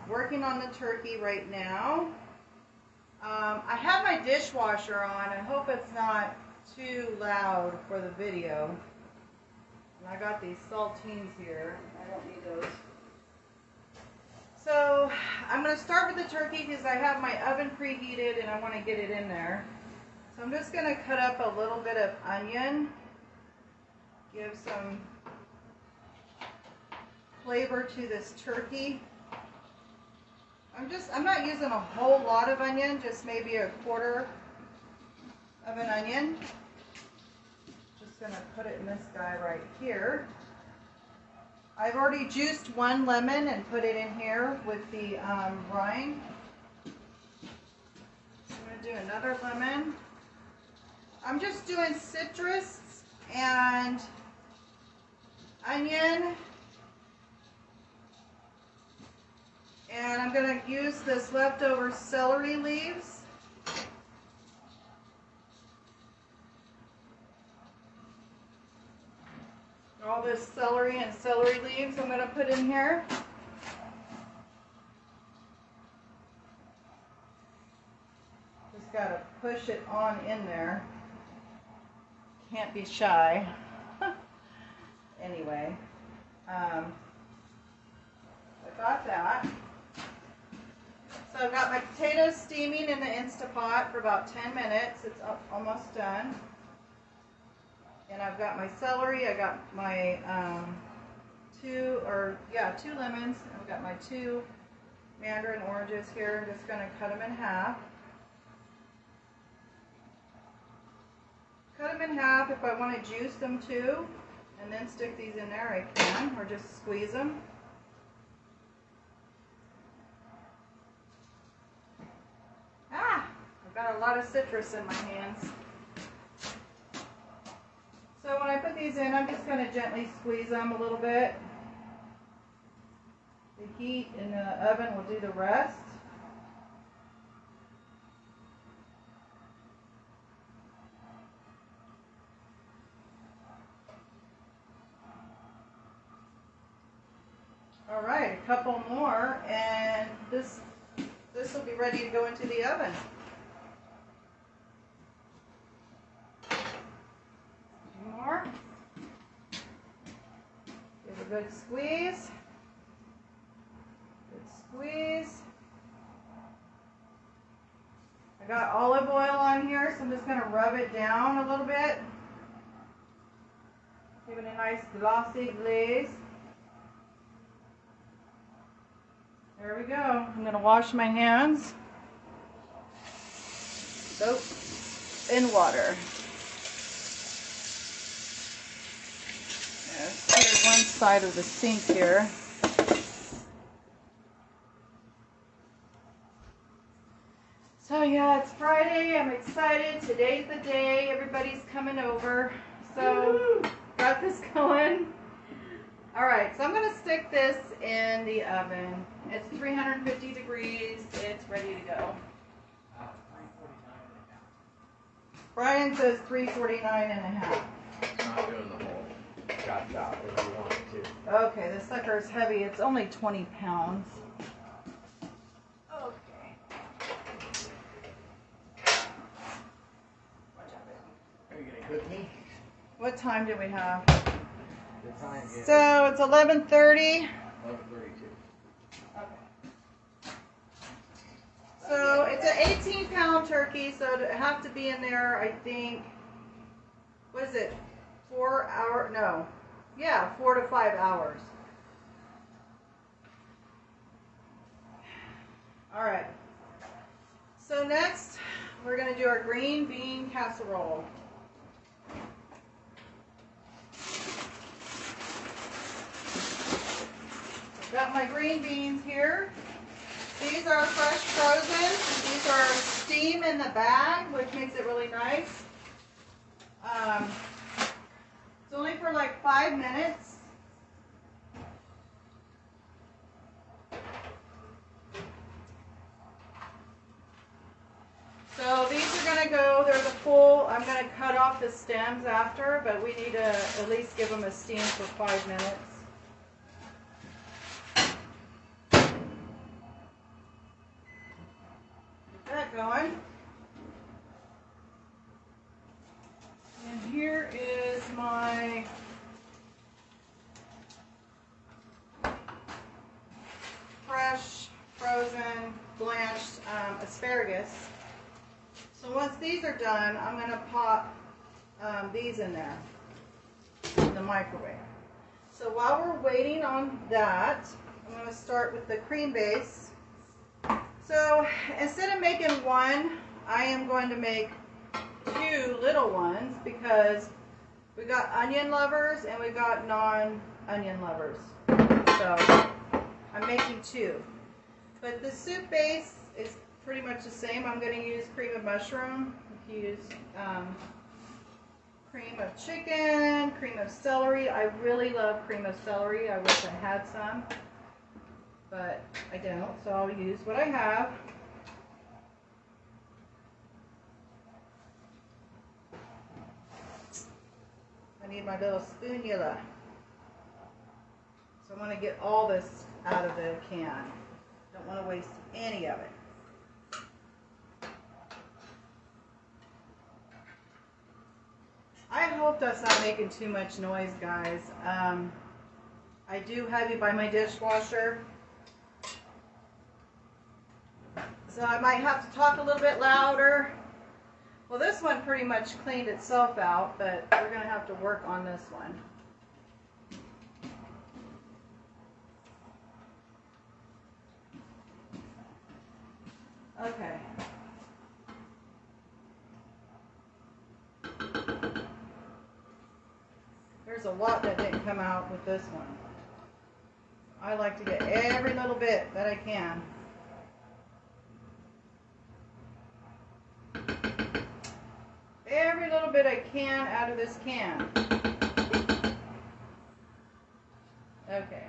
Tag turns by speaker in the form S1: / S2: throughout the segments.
S1: working on the turkey right now. I have my dishwasher on. I hope it's not too loud for the video. And I got these saltines here. I don't need those. So I'm going to start with the turkey because I have my oven preheated and I want to get it in there. So I'm just going to cut up a little bit of onion. Give some flavor to this turkey. I'm not using a whole lot of onion, just maybe a quarter of an onion. Just gonna put it in this guy right here. I've already juiced one lemon and put it in here with the rind. I'm gonna do another lemon. I'm just doing citrus and onion. And I'm going to use this leftover celery leaves. All this celery and celery leaves I'm going to put in here. Just got to push it on in there. Can't be shy. Anyway, I got that. So I've got my potatoes steaming in the Instapot for about 10 minutes. It's almost done. And I've got my celery. I got my two lemons. I've got my 2 mandarin oranges here. I'm just going to cut them in half. Cut them in half. If I want to juice them too, and then stick these in there, I can, or just squeeze them. I've got a lot of citrus in my hands. So when I put these in, I'm just going to gently squeeze them a little bit. The heat in the oven will do the rest. All right, a couple more, and this will be ready to go into the oven. More. Give a good squeeze. Good squeeze. I got olive oil on here, so I'm just going to rub it down a little bit. Give it a nice glossy glaze. There we go. I'm going to wash my hands. Soap in water. Let's clear one side of the sink here. So yeah, it's Friday. I'm excited. Today's the day. Everybody's coming over. So got this going. All right, so I'm going to stick this in the oven. It's 350 degrees. It's ready to go. Brian says 349 and a half.
S2: Not doing the whole chop if you want to.
S1: Okay, this sucker is heavy. It's only 20 pounds. Okay.
S2: Are you gonna cook me?
S1: What time do we have?
S2: The time is
S1: So it's 11:30.
S2: 11:32.
S1: Okay. So it's an 18-pound turkey, so to have to be in there, I think, what is it, 4 hours? No. Yeah, 4 to 5 hours. All right. So next, we're going to do our green bean casserole. I've got my green beans here. These are fresh frozen. These are steam in the bag, which makes it really nice. It's only for like 5 minutes. So these are going to go, they're the full, I'm going to cut off the stems after, but we need to at least give them a steam for 5 minutes. going. And here is my fresh, frozen, blanched asparagus. So once these are done, I'm going to pop these in there in the microwave. So while we're waiting on that, I'm going to start with the cream base. So instead of making one, I am going to make 2 little ones because we got onion lovers and we got non-onion lovers. So I'm making 2. But the soup base is pretty much the same. I'm going to use cream of mushroom. You use cream of chicken, cream of celery. I really love cream of celery. I wish I had some, but I don't, so I'll use what I have. I need my little spoonula. So I want to get all this out of the can. Don't want to waste any of it. I hope that's not making too much noise, guys. I do have you by my dishwasher, so I might have to talk a little bit louder. Well, this one pretty much cleaned itself out, but we're going to have to work on this one. Okay. There's a lot that didn't come out with this one. I like to get every little bit that I can. Every little bit I can out of this can. Okay.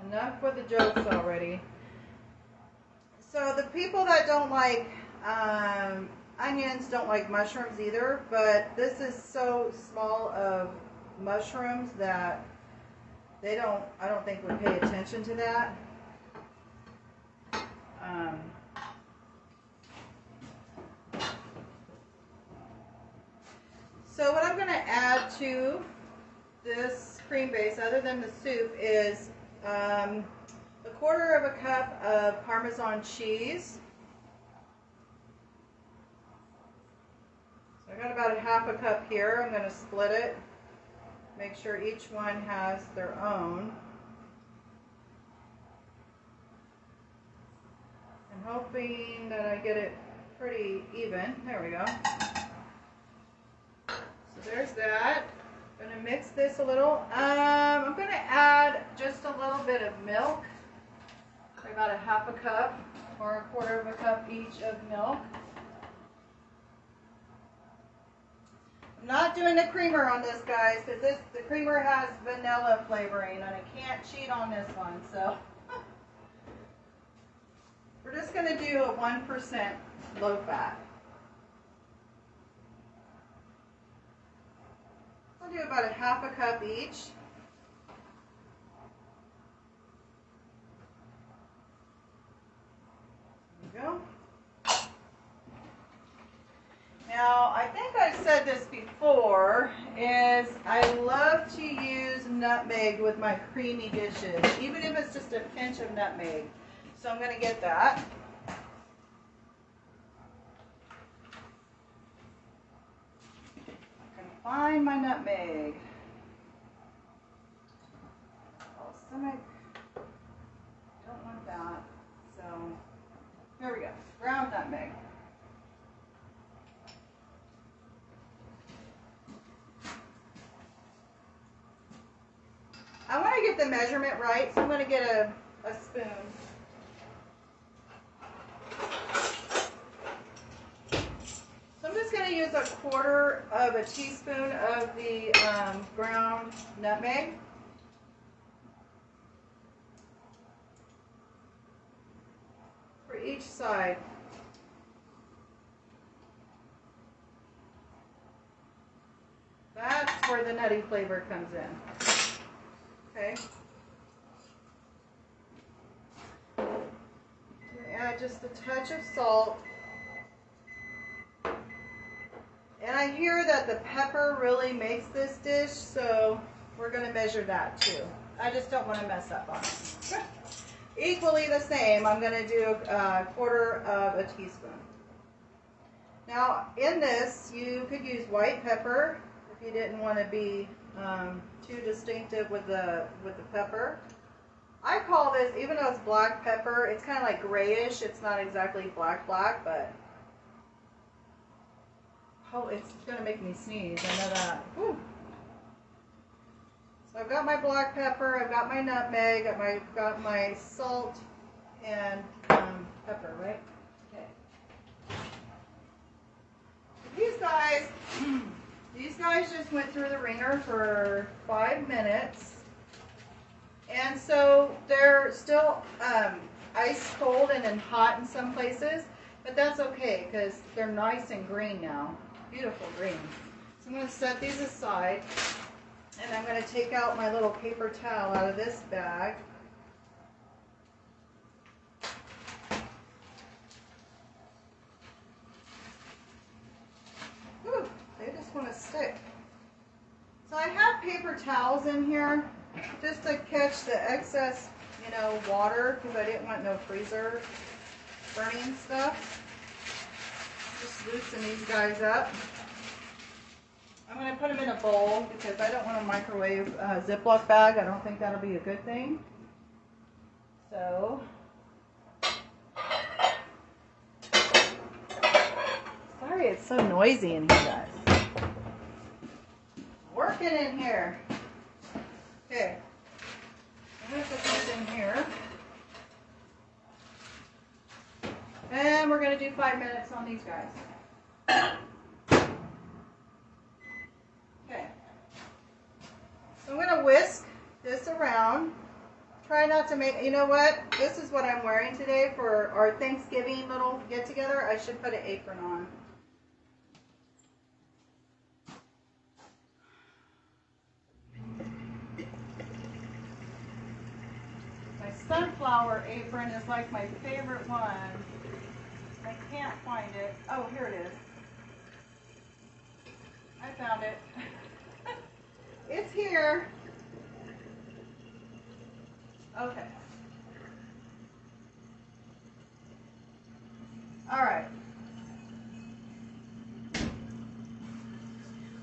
S1: Enough with the jokes already. So the people that don't like onions don't like mushrooms either, but this is so small of mushrooms that I don't think would pay attention to that. So what I'm going to add to this cream base, other than the soup, is a 1/4 cup of Parmesan cheese. So I got about 1/2 cup here. I'm going to split it. Make sure each one has their own. I'm hoping that I get it pretty even. There we go. So there's that. I'm going to mix this a little. I'm going to add just a little bit of milk. About 1/2 cup or 1/4 cup each of milk. I'm not doing the creamer on this, guys, because the creamer has vanilla flavoring and I can't cheat on this one. So we're just going to do a 1% low fat. I'll do about 1/2 cup each. Go. Now, I think I've said this before, is I love to use nutmeg with my creamy dishes, even if it's just a pinch of nutmeg. So I'm going to get that. I can find my nutmeg. Balsamic. Don't want that. So here we go, ground nutmeg. I want to get the measurement right, so I'm going to get a spoon. So I'm just going to use 1/4 teaspoon of the ground nutmeg. For each side. That's where the nutty flavor comes in. Okay. Add just a touch of salt. And I hear that the pepper really makes this dish, so we're going to measure that too. I just don't want to mess up on it. Equally the same, I'm going to do a quarter of a teaspoon. Now in this, you could use white pepper if you didn't want to be too distinctive with the pepper. I call this, even though it's black pepper, it's kind of like grayish. It's not exactly black, but oh, it's going to make me sneeze. I know that. Whew. So I've got my black pepper, I've got my nutmeg, I've got my salt and pepper, right? Okay. These guys just went through the ringer for 5 minutes. And so they're still ice cold and then hot in some places, but that's okay because they're nice and green now. Beautiful green. So I'm going to set these aside, and I'm going to take out my little paper towel out of this bag. Whew, they just want to stick. So I have paper towels in here just to catch the excess, water, because I didn't want no freezer burning stuff. Just loosen these guys up. I'm going to put them in a bowl because I don't want a microwave Ziploc bag. I don't think that'll be a good thing. So, sorry it's so noisy in here, guys. Working in here. Okay. I'm going to put this in here. And we're going to do 5 minutes on these guys. Okay. So I'm going to whisk this around. Try not to make, you know what? This is what I'm wearing today for our Thanksgiving little get together. I should put an apron on. My sunflower apron is like my favorite one. I can't find it. Oh, here it is. I found it. It's here. Okay. All right.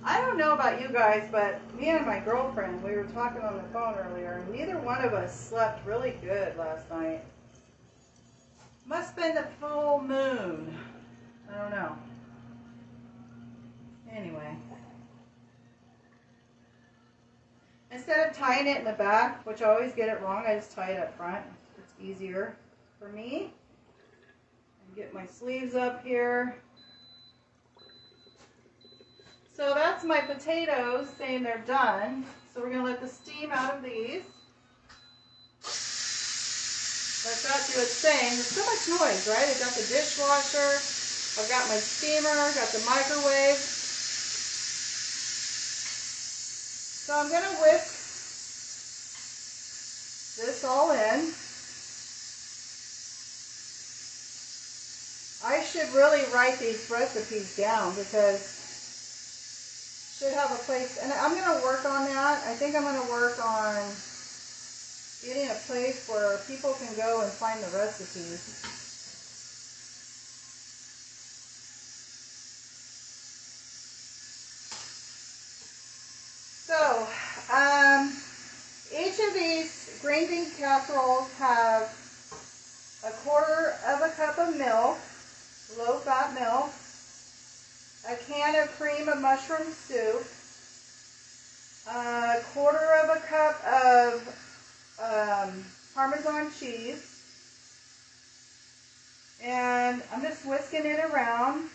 S1: I don't know about you guys, but me and my girlfriend, we were talking on the phone earlier, and neither one of us slept really good last night. Must have been the full moon. I don't know. Anyway. Instead of tying it in the back, which I always get it wrong, I just tie it up front. It's easier for me. And get my sleeves up here. So that's my potatoes saying they're done. So we're going to let the steam out of these. Let that do its thing. There's so much noise, right? I've got the dishwasher. I've got my steamer. Got the microwave. So I'm going to whisk this all in. I should really write these recipes down because should have a place, and I'm going to work on that. I think I'm going to work on getting a place where people can go and find the recipes. So, each of these green bean casseroles have a quarter of a cup of milk, low-fat milk, a can of cream of mushroom soup, a quarter of a cup of Parmesan cheese, and I'm just whisking it around,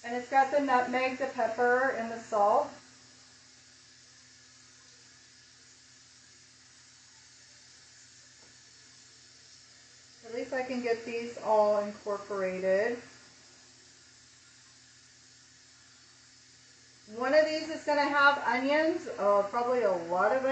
S1: and it's got the nutmeg, the pepper, and the salt. At least I can get these all incorporated. One of these is going to have onions, probably a lot of onions.